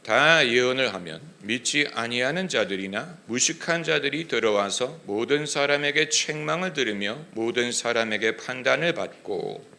다 예언을 하면 믿지 아니하는 자들이나 무식한 자들이 들어와서 모든 사람에게 책망을 들으며 모든 사람에게 판단을 받고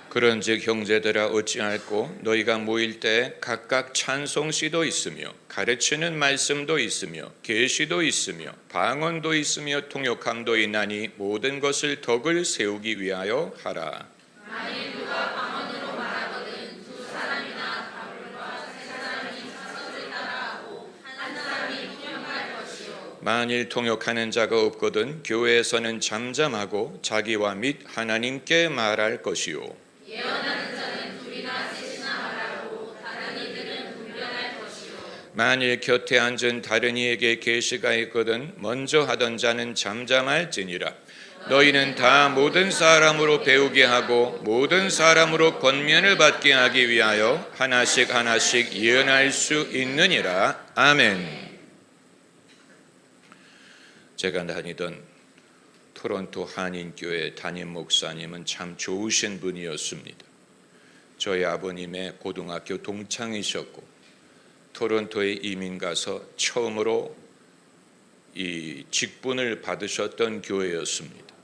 그런즉 형제들아 어찌할꼬 너희가 모일 때 각각 찬송시도 있으며 가르치는 말씀도 있으며 계시도 있으며 방언도 있으며 통역함도 있나니 모든 것을 덕을 세우기 위하여 하라. 만일 누가 방언으로 말하거든 두 사람이나 바울과 세 사람이 사서를 따라하고 한 사람이 통역할 것이요 만일 통역하는 자가 없거든 교회에서는 잠잠하고 자기와 및 하나님께 말할 것이요 예언하는 자는 둘이나 셋이나 말하고 다른 이들은 분별할 것이요 만일 곁에 앉은 다른 이에게 계시가 있거든 먼저 하던 자는 잠잠할지니라. 너희는 다 모든 사람으로 배우게 하고 모든 사람으로 권면을 받게 하기 위하여 하나씩 하나씩 예언할 수 있느니라. 아멘. 제가 다니던 토론토 한인교회 담임 목사님은 참 좋으신 분이었습니다. 저희 아버님의 고등학교 동창이셨고 토론토에 이민 가서 처음으로 이 직분을 받으셨던 교회였습니다.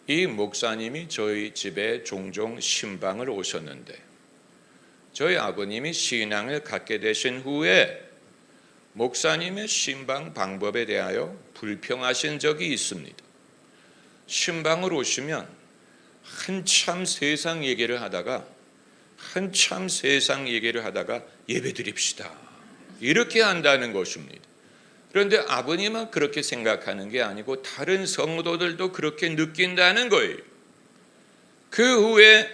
이 목사님이 저희 집에 종종 신방을 오셨는데 저희 아버님이 신앙을 갖게 되신 후에 목사님의 신방 방법에 대하여 불평하신 적이 있습니다. 신방을 오시면 한참 세상 얘기를 하다가 예배 드립시다 이렇게 한다는 것입니다. 그런데 아버님은 그렇게 생각하는 게 아니고 다른 성도들도 그렇게 느낀다는 거예요. 그 후에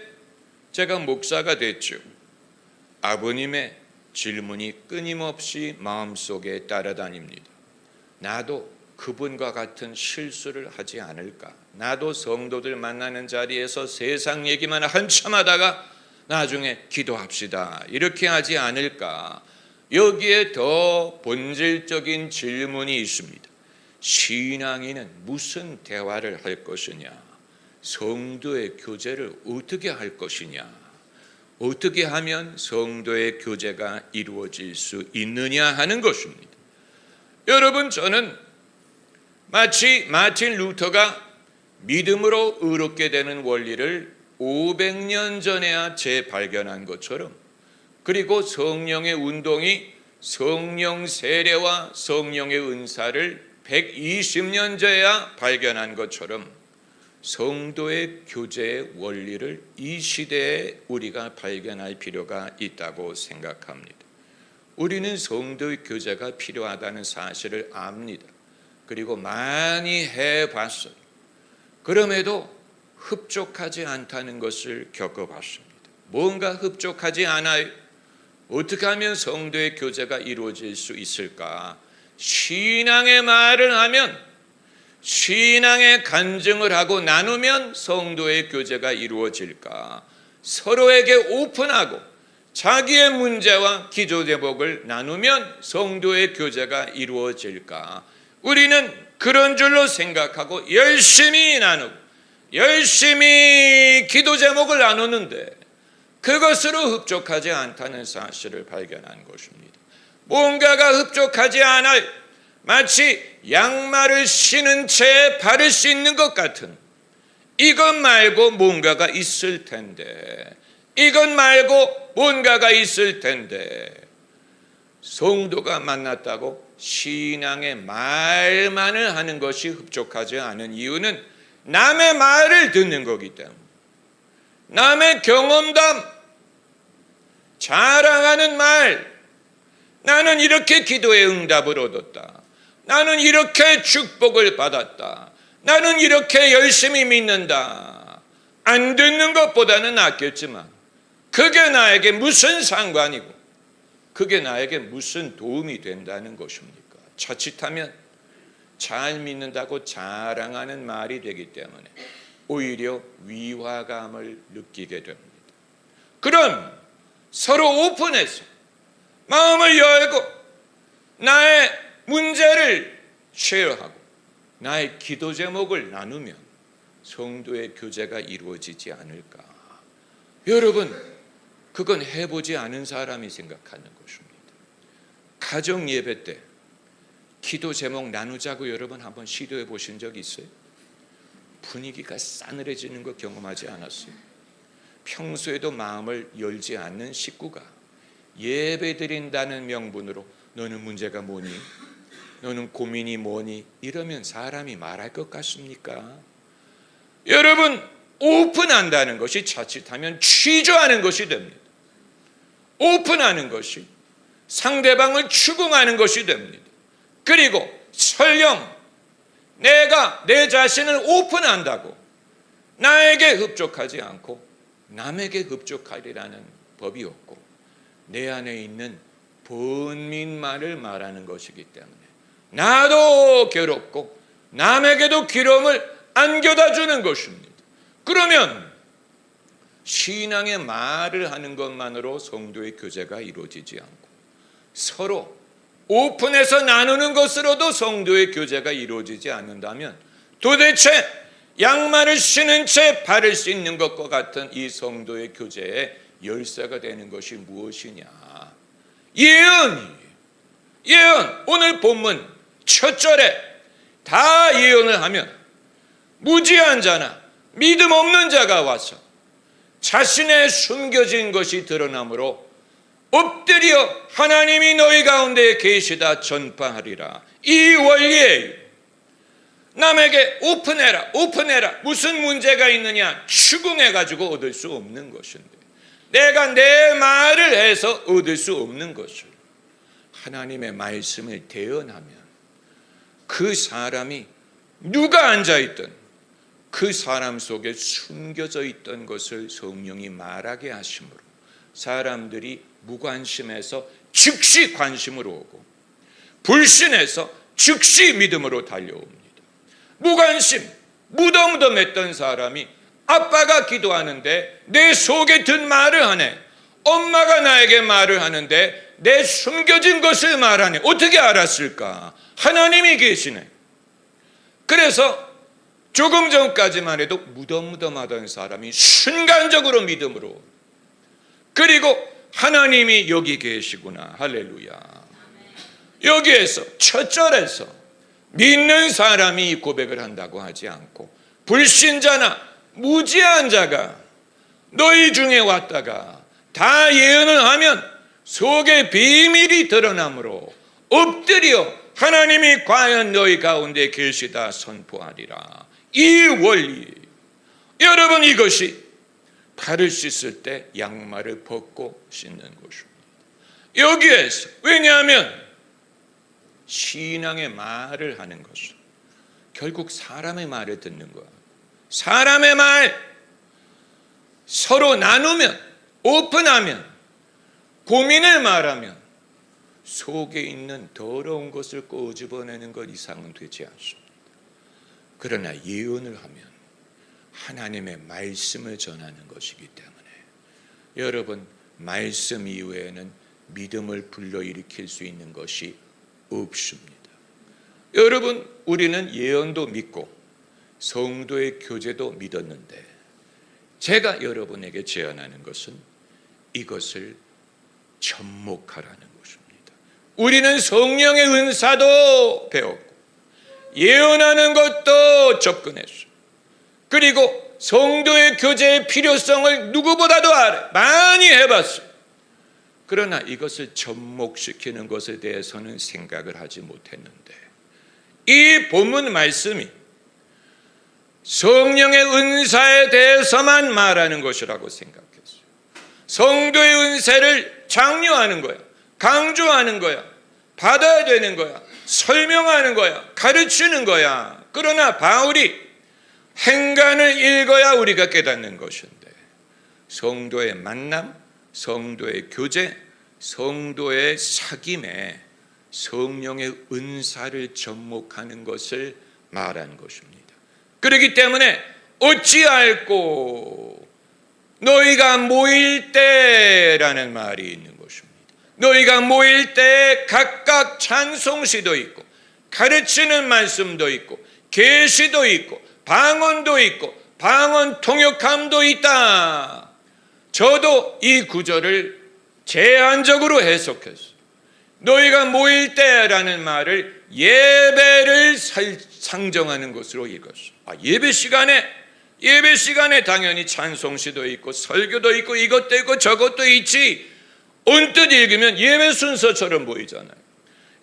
제가 목사가 됐죠. 아버님의 질문이 끊임없이 마음속에 따라다닙니다. 나도 그분과 같은 실수를 하지 않을까? 나도 성도들 만나는 자리에서 세상 얘기만 한참 하다가 나중에 기도합시다 이렇게 하지 않을까? 여기에 더 본질적인 질문이 있습니다. 신앙인은 무슨 대화를 할 것이냐? 성도의 교제를 어떻게 할 것이냐? 어떻게 하면 성도의 교제가 이루어질 수 있느냐 하는 것입니다. 여러분, 저는 마치 마틴 루터가 믿음으로 의롭게 되는 원리를 500년 전에야 재발견한 것처럼, 그리고 성령의 운동이 성령 세례와 성령의 은사를 120년 전에야 발견한 것처럼 성도의 교제의 원리를 이 시대에 우리가 발견할 필요가 있다고 생각합니다. 우리는 성도의 교제가 필요하다는 사실을 압니다. 그리고 많이 해봤어요. 그럼에도 흡족하지 않다는 것을 겪어봤습니다. 뭔가 흡족하지 않아요. 어떻게 하면 성도의 교제가 이루어질 수 있을까? 신앙의 말을 하면, 신앙의 간증을 하고 나누면 성도의 교제가 이루어질까? 서로에게 오픈하고 자기의 문제와 기도 제목을 나누면 성도의 교제가 이루어질까? 우리는 그런 줄로 생각하고 열심히 나누고 열심히 기도 제목을 나누는데 그것으로 흡족하지 않다는 사실을 발견한 것입니다. 뭔가가 흡족하지 않아요. 마치 양말을 신은 채 발을 씻는 것 같은, 이것 말고 뭔가가 있을 텐데, 이것 말고 뭔가가 있을 텐데, 성도가 만났다고 신앙의 말만을 하는 것이 흡족하지 않은 이유는 남의 말을 듣는 거기 때문에, 남의 경험담, 자랑하는 말, 나는 이렇게 기도의 응답을 얻었다, 나는 이렇게 축복을 받았다, 나는 이렇게 열심히 믿는다, 안 듣는 것보다는 낫겠지만 그게 나에게 무슨 상관이고 그게 나에게 무슨 도움이 된다는 것입니까? 자칫하면 잘 믿는다고 자랑하는 말이 되기 때문에 오히려 위화감을 느끼게 됩니다. 그럼 서로 오픈해서 마음을 열고 나의 문제를 쉐어하고 나의 기도 제목을 나누면 성도의 교제가 이루어지지 않을까? 여러분, 그건 해보지 않은 사람이 생각하는 것입니다. 가정 예배 때 기도 제목 나누자고 여러분 한번 시도해 보신 적 있어요? 분위기가 싸늘해지는 거 경험하지 않았어요? 평소에도 마음을 열지 않는 식구가 예배 드린다는 명분으로 너는 문제가 뭐니? 너는 고민이 뭐니? 이러면 사람이 말할 것 같습니까? 여러분, 오픈한다는 것이 자칫하면 취조하는 것이 됩니다. 오픈하는 것이 상대방을 추궁하는 것이 됩니다. 그리고 설령 내가 내 자신을 오픈한다고 나에게 흡족하지 않고 남에게 흡족하리라는 법이 없고 내 안에 있는 번민만을 말하는 것이기 때문에 나도 괴롭고 남에게도 괴로움을 안겨다 주는 것입니다. 그러면 신앙의 말을 하는 것만으로 성도의 교제가 이루어지지 않고 서로 오픈해서 나누는 것으로도 성도의 교제가 이루어지지 않는다면 도대체 양말을 신은 채 발을 씻는 것과 같은 이 성도의 교제의 열쇠가 되는 것이 무엇이냐? 예언. 오늘 본문 첫 절에 다 예언을 하면 무지한 자나 믿음 없는 자가 와서 자신의 숨겨진 것이 드러나므로 엎드려 하나님이 너희 가운데 계시다 전파하리라. 이 원리예요. 남에게 오픈해라. 무슨 문제가 있느냐 추궁해가지고 얻을 수 없는 것인데 내가 내 말을 해서 얻을 수 없는 것을 하나님의 말씀을 대언하면 그 사람이 누가 앉아있든 그 사람 속에 숨겨져 있던 것을 성령이 말하게 하심으로 사람들이 무관심해서 즉시 관심으로 오고 불신해서 즉시 믿음으로 달려옵니다. 무관심, 무덤덤했던 사람이 아빠가 기도하는데 내 속에 든 말을 하네. 엄마가 나에게 말을 하는데 내 숨겨진 것을 말하네. 어떻게 알았을까? 하나님이 계시네. 그래서 조금 전까지만 해도 무덤무덤하던 사람이 순간적으로 믿음으로, 그리고 하나님이 여기 계시구나. 할렐루야. 여기에서 첫 절에서 믿는 사람이 고백을 한다고 하지 않고 불신자나 무지한 자가 너희 중에 왔다가 다 예언을 하면 속에 비밀이 드러나므로 엎드려 하나님이 과연 너희 가운데 계시다 선포하리라. 이 원리, 여러분, 이것이 발을 씻을 때 양말을 벗고 씻는 것입니다. 여기에서, 왜냐하면 신앙의 말을 하는 것은 결국 사람의 말을 듣는 거야. 사람의 말, 서로 나누면, 오픈하면, 고민을 말하면 속에 있는 더러운 것을 꼬집어내는 것 이상은 되지 않습니다. 그러나 예언을 하면 하나님의 말씀을 전하는 것이기 때문에 여러분, 말씀 이외에는 믿음을 불러일으킬 수 있는 것이 없습니다. 여러분, 우리는 예언도 믿고 성도의 교제도 믿었는데 제가 여러분에게 제안하는 것은 이것을 접목하라는 것입니다. 우리는 성령의 은사도 배웠고 예언하는 것도 접근했어요. 그리고 성도의 교제의 필요성을 누구보다도 알아요. 많이 해봤어요. 그러나 이것을 접목시키는 것에 대해서는 생각을 하지 못했는데 이 본문 말씀이 성령의 은사에 대해서만 말하는 것이라고 생각했어요. 성도의 은사를 장려하는 거야, 강조하는 거야, 받아야 되는 거야, 설명하는 거야, 가르치는 거야. 그러나 바울이 행간을 읽어야 우리가 깨닫는 것인데 성도의 만남, 성도의 교제, 성도의 사귐에 성령의 은사를 접목하는 것을 말하는 것입니다. 그렇기 때문에 어찌할꼬 너희가 모일 때라는 말이 있는 것입니다. 너희가 모일 때 각각 찬송시도 있고 가르치는 말씀도 있고 계시도 있고 방언도 있고 방언 통역함도 있다. 저도 이 구절을 제한적으로 해석했어요. 너희가 모일 때라는 말을 예배를 상정하는 것으로 읽었어요. 예배 시간에 당연히 찬송시도 있고 설교도 있고 이것도 있고 저것도 있지. 언뜻 읽으면 예배 순서처럼 보이잖아요.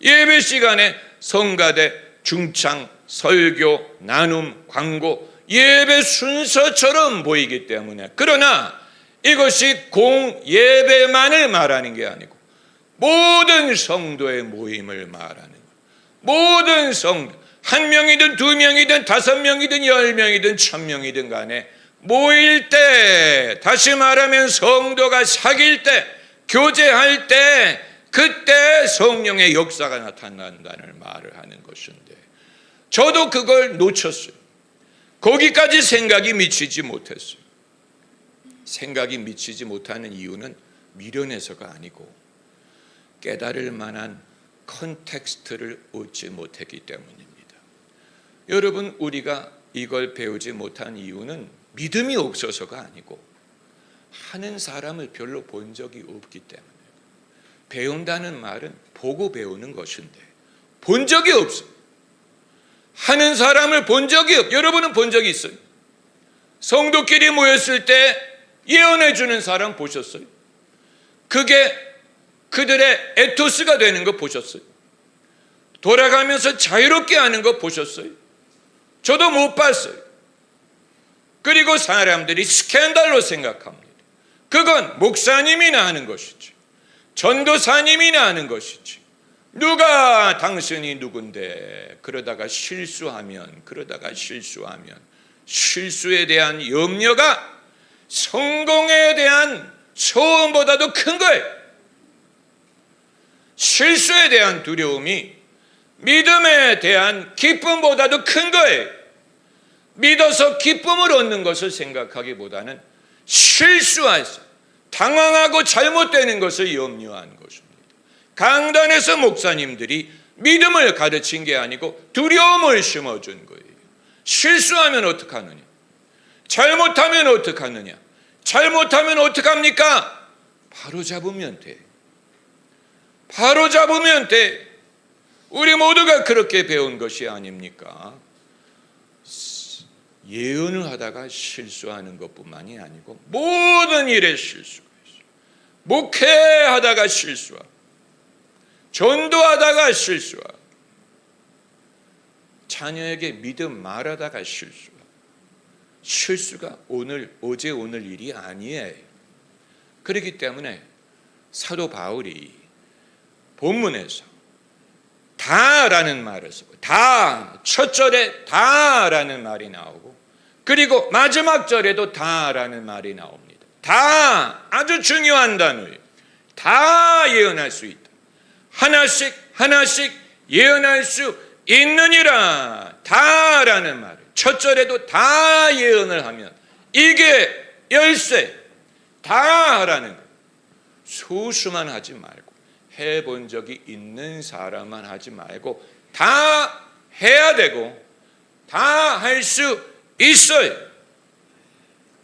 예배 시간에 성가대, 중창, 설교, 나눔, 광고, 예배 순서처럼 보이기 때문에, 그러나 이것이 공예배만을 말하는 게 아니고 모든 성도의 모임을 말하는 거예요. 모든 성도, 한 명이든 두 명이든 5명이든 10명이든 1000명이든 간에 모일 때, 다시 말하면 성도가 사귈 때, 교제할 때, 그때 성령의 역사가 나타난다는 말을 하는 것인데, 저도 그걸 놓쳤어요. 거기까지 생각이 미치지 못했어요. 생각이 미치지 못하는 이유는 미련해서가 아니고 깨달을 만한 컨텍스트를 얻지 못했기 때문입니다. 여러분, 우리가 이걸 배우지 못한 이유는 믿음이 없어서가 아니고 하는 사람을 별로 본 적이 없기 때문에. 배운다는 말은 보고 배우는 것인데 본 적이 없어요. 하는 사람을 본 적이 없어요. 여러분은 본 적이 있어요? 성도끼리 모였을 때 예언해 주는 사람 보셨어요? 그게 그들의 에토스가 되는 거 보셨어요? 돌아가면서 자유롭게 하는 거 보셨어요? 저도 못 봤어요. 그리고 사람들이 스캔들로 생각합니다. 그건 목사님이나 하는 것이지, 전도사님이나 하는 것이지, 누가 당신이 누군데 그러다가 실수하면 실수에 대한 염려가 성공에 대한 소원보다도 큰 거예요. 실수에 대한 두려움이 믿음에 대한 기쁨보다도 큰 거예요. 믿어서 기쁨을 얻는 것을 생각하기보다는 실수해서 당황하고 잘못되는 것을 염려한 것입니다. 강단에서 목사님들이 믿음을 가르친 게 아니고 두려움을 심어준 거예요. 실수하면 어떡하느냐? 잘못하면 어떡하느냐? 잘못하면 어떡합니까? 바로 잡으면 돼. 바로 잡으면 돼. 우리 모두가 그렇게 배운 것이 아닙니까? 예언을 하다가 실수하는 것뿐만이 아니고 모든 일에 실수가 있어요. 목회하다가 실수하고, 전도하다가 실수하고, 자녀에게 믿음 말하다가 실수하고. 실수가 어제 오늘 일이 아니에요. 그렇기 때문에 사도 바울이 본문에서 다라는 말을 쓰고, 첫 절에 다라는 말이 나오고, 그리고 마지막 절에도 다라는 말이 나옵니다. 다 아주 중요한 단어예요. 다 예언할 수 있다. 하나씩 예언할 수 있느니라. 다라는 말을 첫 절에도 다 예언을 하면 이게 열쇠. 다 하라는 거. 소수만 하지 말고, 해본 적이 있는 사람만 하지 말고 다 해야 되고 다 할 수 있어요.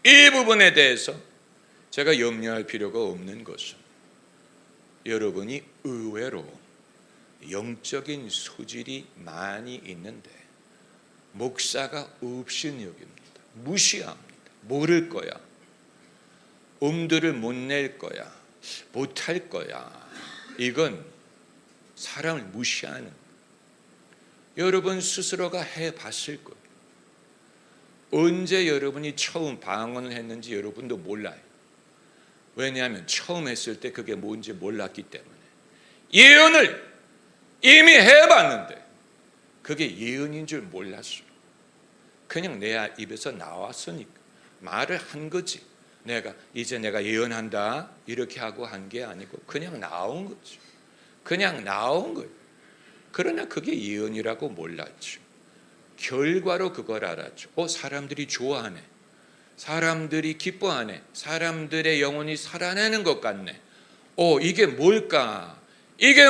이 부분에 대해서 제가 염려할 필요가 없는 것은, 여러분이 의외로 영적인 소질이 많이 있는데 목사가 업신여깁니다. 무시합니다. 모를 거야, 엄두를 못 낼 거야, 못할 거야. 이건 사람을 무시하는 거예요. 여러분 스스로가 해봤을 거예요. 언제 여러분이 처음 방언을 했는지 여러분도 몰라요. 왜냐하면 처음 했을 때 그게 뭔지 몰랐기 때문에. 예언을 이미 해봤는데 그게 예언인 줄 몰랐어요. 그냥 내 입에서 나왔으니까 말을 한 거지. 이제 내가 예언한다 이렇게 하고 한 게 아니고 그냥 나온 거죠. 그냥 나온 거예요. 그러나 그게 예언이라고 몰랐죠. 결과로 그걸 알았죠. 사람들이 좋아하네, 사람들이 기뻐하네, 사람들의 영혼이 살아나는 것 같네. 이게 뭘까? 이게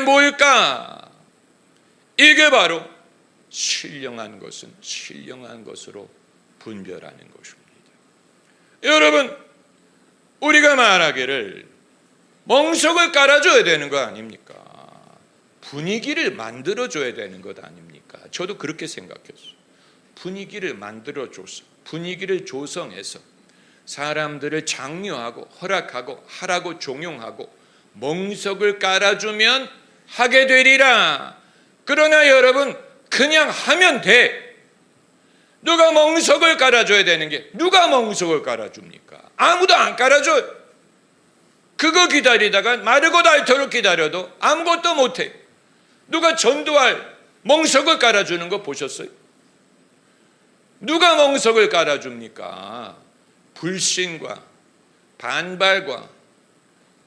바로 신령한 것은 신령한 것으로 분별하는 것입니다. 여러분, 우리가 말하기를 멍석을 깔아줘야 되는 거 아닙니까? 분위기를 만들어줘야 되는 것 아닙니까? 저도 그렇게 생각했어요. 분위기를 만들어줘서, 분위기를 조성해서 사람들을 장려하고 허락하고 하라고 종용하고 멍석을 깔아주면 하게 되리라. 그러나 여러분, 그냥 하면 돼. 누가 멍석을 깔아줘야 되는 게, 누가 멍석을 깔아줍니까? 아무도 안 깔아줘요. 그거 기다리다가 마르고 닳도록 기다려도 아무것도 못해. 누가 전도할 멍석을 깔아주는 거 보셨어요? 누가 멍석을 깔아줍니까? 불신과 반발과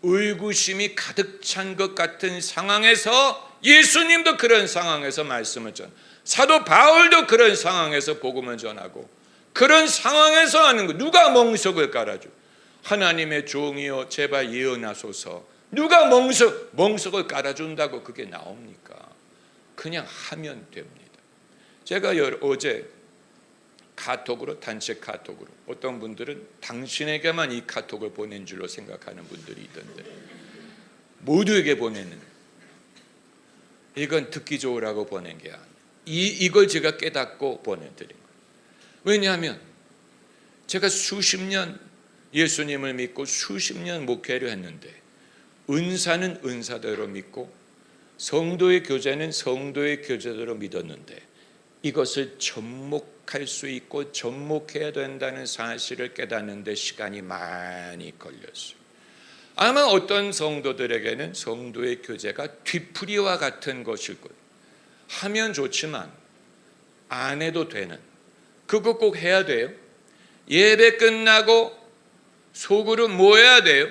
의구심이 가득 찬 것 같은 상황에서, 예수님도 그런 상황에서 말씀을 전, 사도 바울도 그런 상황에서 복음을 전하고, 그런 상황에서 하는 거. 누가 멍석을 깔아줘? 하나님의 종이여 제발 예언하소서. 누가 멍석을 깔아준다고 그게 나옵니까? 그냥 하면 됩니다. 제가 어제 카톡으로, 단체 카톡으로, 어떤 분들은 당신에게만 이 카톡을 보낸 줄로 생각하는 분들이 있던데, 모두에게 보내는, 이건 듣기 좋으라고 보낸 게 아니에요. 이걸 제가 깨닫고 보내드린 거예요. 왜냐하면 제가 수십 년 예수님을 믿고 수십 년 목회를 했는데, 은사는 은사대로 믿고 성도의 교제는 성도의 교제대로 믿었는데, 이것을 접목할 수 있고 접목해야 된다는 사실을 깨닫는 데 시간이 많이 걸렸어요. 아마 어떤 성도들에게는 성도의 교제가 뒤풀이와 같은 것일 거예요. 하면 좋지만 안 해도 되는, 그거 꼭 해야 돼요? 예배 끝나고 속으로 모여야 돼요?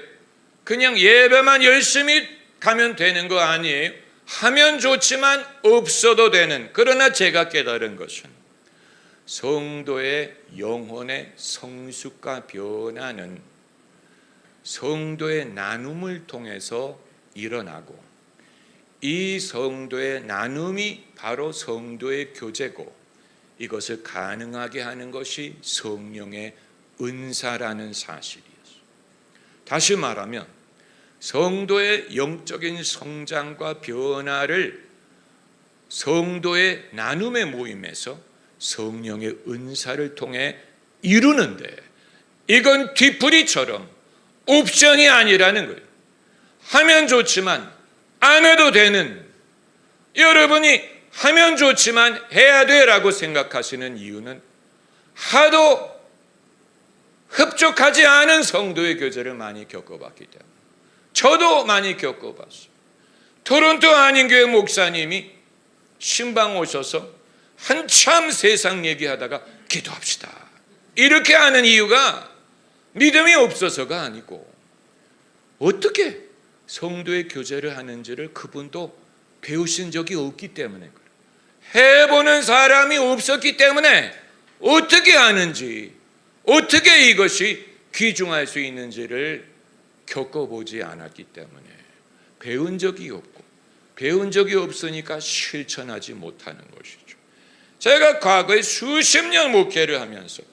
그냥 예배만 열심히 가면 되는 거 아니에요? 하면 좋지만 없어도 되는. 그러나 제가 깨달은 것은 성도의 영혼의 성숙과 변화는 성도의 나눔을 통해서 일어나고, 이 성도의 나눔이 바로 성도의 교제고, 이것을 가능하게 하는 것이 성령의 은사라는 사실이었어요. 다시 말하면 성도의 영적인 성장과 변화를 성도의 나눔의 모임에서 성령의 은사를 통해 이루는데, 이건 뒤풀이처럼 옵션이 아니라는 거예요. 하면 좋지만 안 해도 되는, 여러분이 하면 좋지만 해야 돼라고 생각하시는 이유는 하도 흡족하지 않은 성도의 교제를 많이 겪어봤기 때문에. 저도 많이 겪어봤어요. 토론토 한인교회 목사님이 신방 오셔서 한참 세상 얘기하다가 기도합시다, 이렇게 하는 이유가 믿음이 없어서가 아니고, 어떻게 성도의 교제를 하는지를 그분도 배우신 적이 없기 때문에 그래요. 해보는 사람이 없었기 때문에 어떻게 하는지, 어떻게 이것이 귀중할 수 있는지를 겪어보지 않았기 때문에 배운 적이 없고, 배운 적이 없으니까 실천하지 못하는 것이죠. 제가 과거에 수십 년 목회를 하면서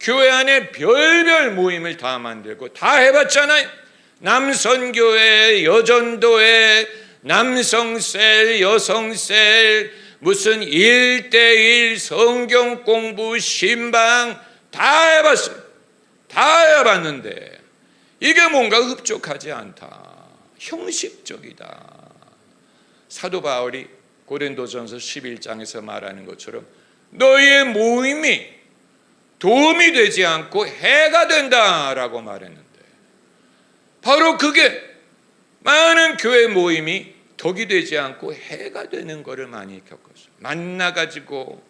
교회 안에 별별 모임을 다 만들고 다 해봤잖아요. 남선교회, 여전도회, 남성셀, 여성셀, 무슨 1:1 성경 공부, 신방 다 해봤어요. 다 해봤는데 이게 뭔가 흡족하지 않다, 형식적이다. 사도 바울이 고린도전서 11장에서 말하는 것처럼 너희의 모임이 도움이 되지 않고 해가 된다라고 말했는데, 바로 그게 많은 교회 모임이 덕이 되지 않고 해가 되는 것을 많이 겪었어요. 만나가지고,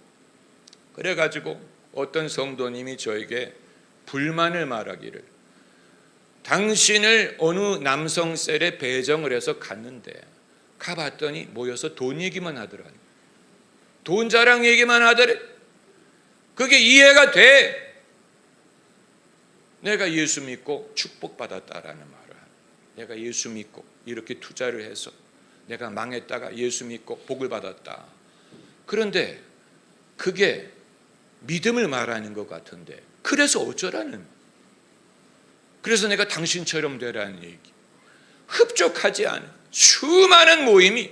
그래가지고 어떤 성도님이 저에게 불만을 말하기를, 당신을 어느 남성셀에 배정을 해서 갔는데 가봤더니 모여서 돈 얘기만 하더라. 돈 자랑 얘기만 하더래. 그게 이해가 돼? 내가 예수 믿고 축복받았다라는 말을 하는, 내가 예수 믿고 이렇게 투자를 해서 내가 망했다가 예수 믿고 복을 받았다. 그런데 그게 믿음을 말하는 것 같은데, 그래서 어쩌라는, 그래서 내가 당신처럼 되라는 얘기. 흡족하지 않은 수많은 모임이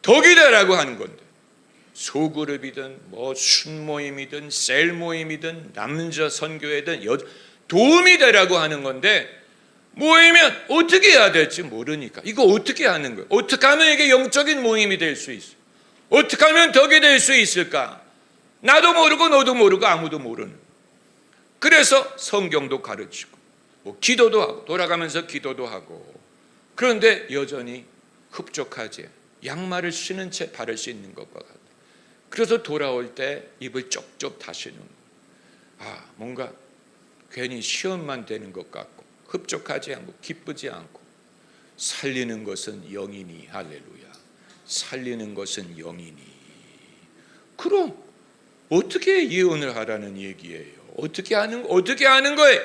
덕이 되라고 하는 건데, 소그룹이든 뭐 순모임이든 셀 모임이든 남자 선교회든 도움이 되라고 하는 건데, 모이면 어떻게 해야 될지 모르니까 이거 어떻게 하는 거예요? 어떻게 하면 이게 영적인 모임이 될 수 있어요? 어떻게 하면 덕이 될 수 있을까? 나도 모르고 너도 모르고 아무도 모르는. 그래서 성경도 가르치고 뭐 기도도 하고 돌아가면서 기도도 하고, 그런데 여전히 흡족하지. 양말을 신은 채 바를 수 있는 것과 같아요. 그래서 돌아올 때 입을 쪽쪽 다시는, 뭔가 괜히 시험만 되는 것 같고 흡족하지 않고 기쁘지 않고. 살리는 것은 영이니, 할렐루야, 살리는 것은 영이니. 그럼 어떻게 예언을 하라는 얘기예요? 어떻게 하는 거예요?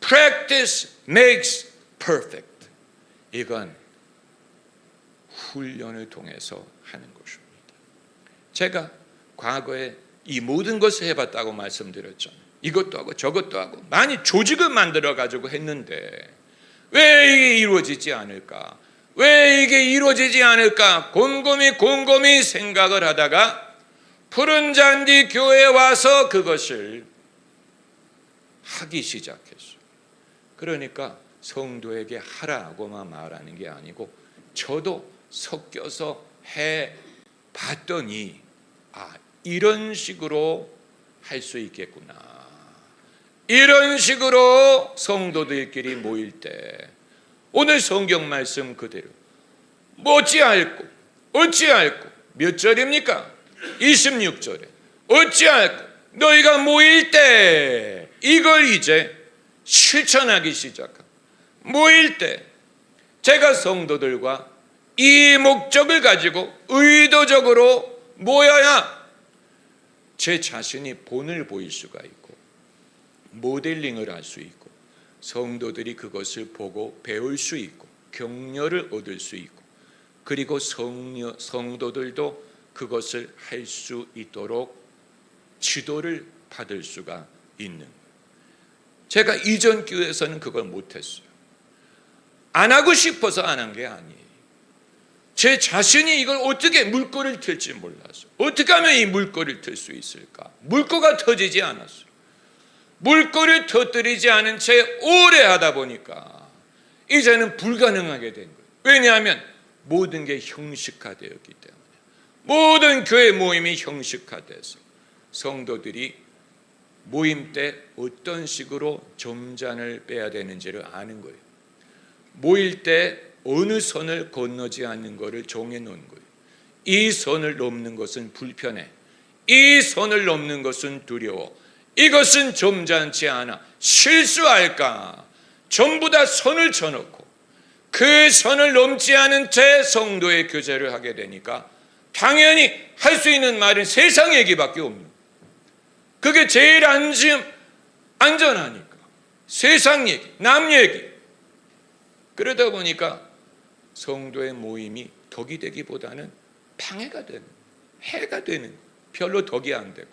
Practice makes perfect. 이건 훈련을 통해서 하는 것입니다. 제가 과거에 이 모든 것을 해봤다고 말씀드렸잖아요. 이것도 하고 저것도 하고 많이 조직을 만들어 가지고 했는데 왜 이게 이루어지지 않을까? 왜 이게 이루어지지 않을까? 곰곰이 생각을 하다가 푸른 잔디 교회에 와서 그것을 하기 시작했어요. 그러니까 성도에게 하라고만 말하는 게 아니고 저도 섞여서 해 봤더니 이런 식으로 할 수 있겠구나. 이런 식으로 성도들끼리 모일 때 오늘 성경 말씀 그대로 어찌할꼬 몇 절입니까? 26절에 어찌할꼬 너희가 모일 때, 이걸 이제 실천하기 시작합니다. 모일 때 제가 성도들과 이 목적을 가지고 의도적으로 모여야 제 자신이 본을 보일 수가 있고 모델링을 할 수 있고 성도들이 그것을 보고 배울 수 있고 격려를 얻을 수 있고, 그리고 성도들도 그것을 할 수 있도록 지도를 받을 수가 있는 거예요. 제가 이전 교회에서는 그걸 못했어요. 안 하고 싶어서 안 한 게 아니에요. 제 자신이 이걸 어떻게 물꼬를 틀지 몰라서, 어떻게 하면 이 물꼬를 틀 수 있을까? 물꼬가 터지지 않았어요. 물꼬를 터뜨리지 않은 채 오래 하다 보니까 이제는 불가능하게 된 거예요. 왜냐하면 모든 게 형식화되었기 때문에, 모든 교회 모임이 형식화돼서 성도들이 모임 때 어떤 식으로 점잔을 빼야 되는지를 아는 거예요. 모일 때 어느 선을 건너지 않는 것을 정해놓은 거예요. 이 선을 넘는 것은 불편해, 이 선을 넘는 것은 두려워, 이것은 점잖지 않아, 실수할까, 전부 다 선을 쳐놓고 그 선을 넘지 않은 채 성도의 교제를 하게 되니까 당연히 할 수 있는 말은 세상 얘기밖에 없는 거예요. 그게 제일 안전하니까 세상 얘기, 남 얘기. 그러다 보니까 성도의 모임이 덕이 되기보다는 방해가 되는, 해가 되는, 별로 덕이 안 되고,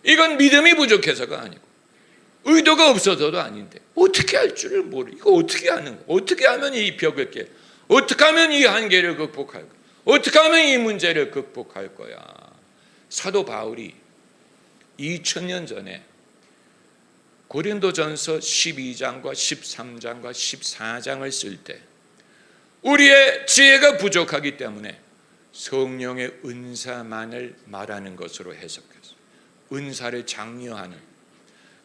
이건 믿음이 부족해서가 아니고 의도가 없어서도 아닌데 어떻게 할 줄을 모르. 이거 어떻게 하는 거? 어떻게 하면 이 벽을 깨? 어떻게 하면 이 한계를 극복할 거야? 어떻게 하면 이 문제를 극복할 거야? 사도 바울이 2000년 전에 고린도전서 12장과 13장과 14장을 쓸 때 우리의 지혜가 부족하기 때문에 성령의 은사만을 말하는 것으로 해석했어요. 은사를 장려하는.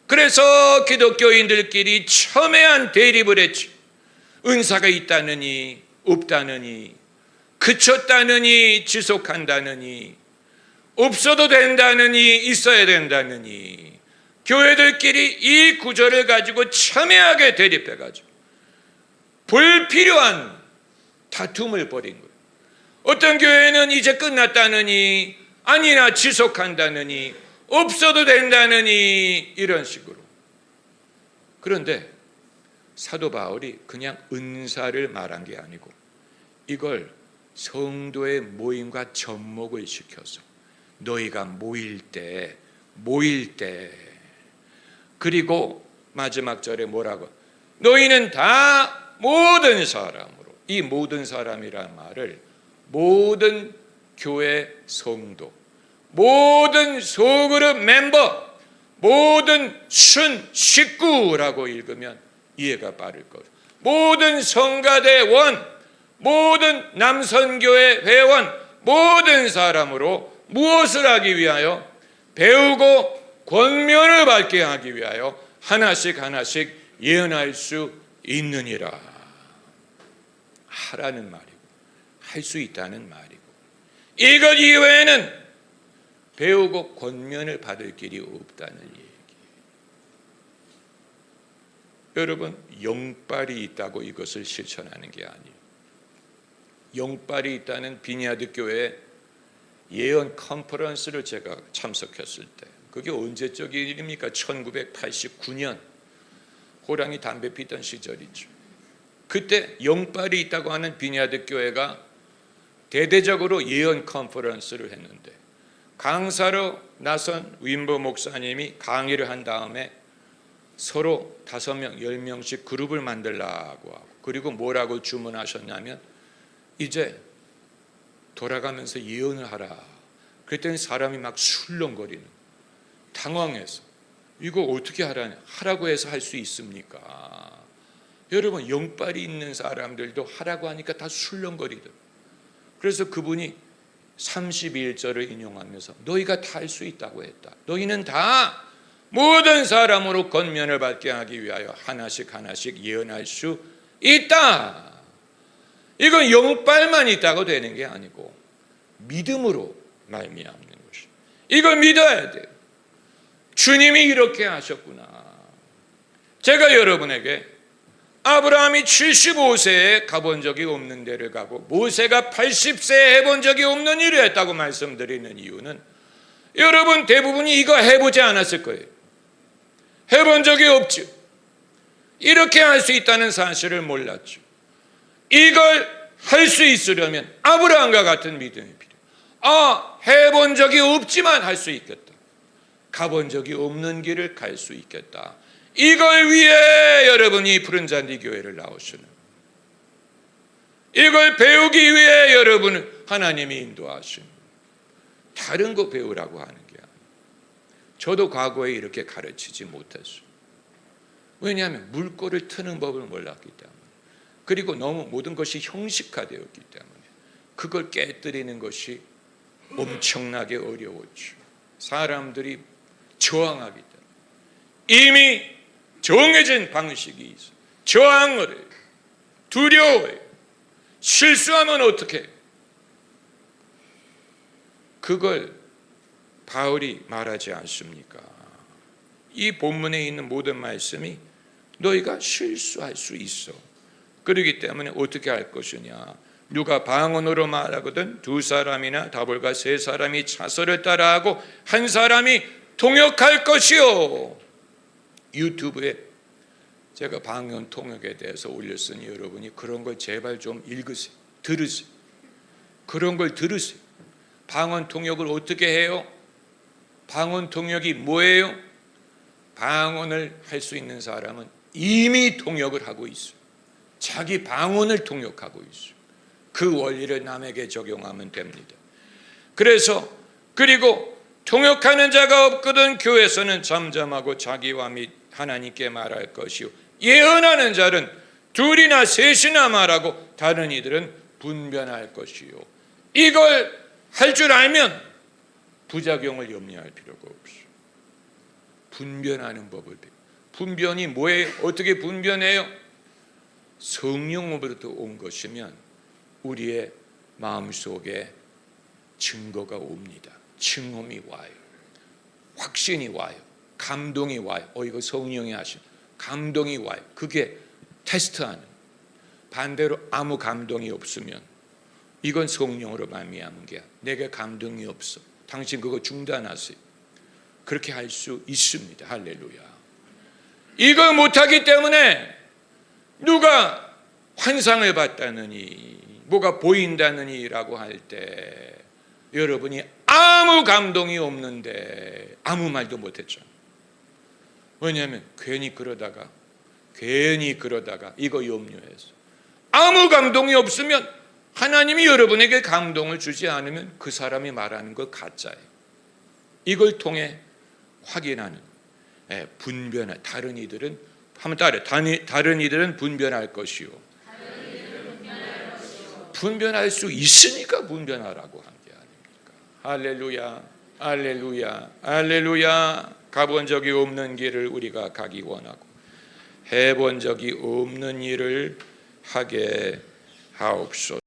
그래서 기독교인들끼리 첨예한 대립을 했지. 은사가 있다느니 없다느니, 그쳤다느니 지속한다느니, 없어도 된다느니 있어야 된다느니, 교회들끼리 이 구절을 가지고 첨예하게 대립해가지고 불필요한 다툼을 벌인 거예요. 어떤 교회는 이제 끝났다느니, 아니나 지속한다느니, 없어도 된다느니, 이런 식으로. 그런데 사도 바울이 그냥 은사를 말한 게 아니고 이걸 성도의 모임과 접목을 시켜서 너희가 모일 때 그리고 마지막 절에 뭐라고? 너희는 다 모든 사람으로, 이 모든 사람이란 말을 모든 교회 성도, 모든 소그룹 멤버, 모든 순 식구라고 읽으면 이해가 빠를 거예요. 모든 성가대원, 모든 남선교회 회원, 모든 사람으로 무엇을 하기 위하여? 배우고 권면을 받게 하기 위하여 하나씩 예언할 수 있느니라. 하라는 말이고, 할 수 있다는 말이고, 이것 이외에는 배우고 권면을 받을 길이 없다는 얘기. 여러분, 영빨이 있다고 이것을 실천하는 게 아니에요. 영빨이 있다는 비니아드 교회 예언 컨퍼런스를 제가 참석했을 때, 그게 언제적 일입니까? 1989년 호랑이 담배 피던 시절이죠. 그때 영빨이 있다고 하는 비니아드 교회가 대대적으로 예언 컨퍼런스를 했는데, 강사로 나선 윈버 목사님이 강의를 한 다음에 서로 5명, 10명씩 그룹을 만들라고 하고, 그리고 뭐라고 주문하셨냐면 이제 돌아가면서 예언을 하라. 그랬더니 사람이 막 술렁거리는, 당황해서 이거 어떻게 하라고 해서 할 수 있습니까? 여러분, 영빨이 있는 사람들도 하라고 하니까 다 술렁거리더라고요. 그래서 그분이 32절을 인용하면서 너희가 다 할 수 있다고 했다. 너희는 다 모든 사람으로 권면을 받게 하기 위하여 하나씩 예언할 수 있다. 이건 영빨만 있다고 되는 게 아니고 믿음으로 말미암는 것이. 이걸 믿어야 돼요. 주님이 이렇게 하셨구나. 제가 여러분에게 아브라함이 75세에 가본 적이 없는 데를 가고 모세가 80세에 해본 적이 없는 일을 했다고 말씀드리는 이유는, 여러분 대부분이 이거 해보지 않았을 거예요. 해본 적이 없죠. 이렇게 할 수 있다는 사실을 몰랐죠. 이걸 할 수 있으려면 아브라함과 같은 믿음이 필요해요. 해본 적이 없지만 할 수 있겠다. 가본 적이 없는 길을 갈 수 있겠다. 이걸 위해 여러분이 푸른잔디 교회를 나오시는, 이걸 배우기 위해 여러분을 하나님이 인도하시는, 다른 거 배우라고 하는 게 아니에요. 저도 과거에 이렇게 가르치지 못했어요. 왜냐하면 물꼬를 트는 법을 몰랐기 때문에, 그리고 너무 모든 것이 형식화되었기 때문에 그걸 깨뜨리는 것이 엄청나게 어려웠죠. 사람들이 저항하기 때문에 이미 정해진 방식이 있어요. 저항을 해요. 두려워해요. 실수하면 어떻게 해요? 그걸 바울이 말하지 않습니까? 이 본문에 있는 모든 말씀이 너희가 실수할 수 있어. 그렇기 때문에 어떻게 할 것이냐? 누가 방언으로 말하거든 2사람이나 다볼과 3사람이 차서를 따라하고 1사람이 통역할 것이요. 유튜브에 제가 방언 통역에 대해서 올렸으니 여러분이 그런 걸 제발 좀 읽으세요. 들으세요. 그런 걸 들으세요. 방언 통역을 어떻게 해요? 방언 통역이 뭐예요? 방언을 할 수 있는 사람은 이미 통역을 하고 있어요. 자기 방언을 통역하고 있어요. 그 원리를 남에게 적용하면 됩니다. 그리고 통역하는 자가 없거든 교회에서는 잠잠하고 자기와 및 하나님께 말할 것이요, 예언하는 자는 2이나 3이나 말하고 다른 이들은 분변할 것이요. 이걸 할 줄 알면 부작용을 염려할 필요가 없어요. 분변하는 법을 배워. 분변이 뭐예요? 어떻게 분변해요? 성령으로부터 온 것이면 우리의 마음속에 증거가 옵니다. 증험이 와요. 확신이 와요. 감동이 와요. 이거 성령이 하신 감동이 와요. 그게 테스트하는. 반대로 아무 감동이 없으면 이건 성령으로 말미암은 게, 내게 감동이 없어, 당신 그거 중단하세요. 그렇게 할 수 있습니다. 할렐루야. 이걸 못하기 때문에 누가 환상을 봤다느니 뭐가 보인다느니 라고 할 때 여러분이 아무 감동이 없는데 아무 말도 못했죠. 왜냐하면 괜히 그러다가 이거 염려해서 아무 감동이 없으면 하나님이 여러분에게 감동을 주지 않으면 그 사람이 말하는 거 가짜예요. 이걸 통해 확인하는 분별할 다른 이들은 한번 따라 다른 이들은 분별할 것이요. 분별할 수 있으니까 분별하라고 한 게 아닙니까? 할렐루야, 할렐루야, 할렐루야. 가본 적이 없는 길을 우리가 가기 원하고 해본 적이 없는 일을 하게 하옵소서.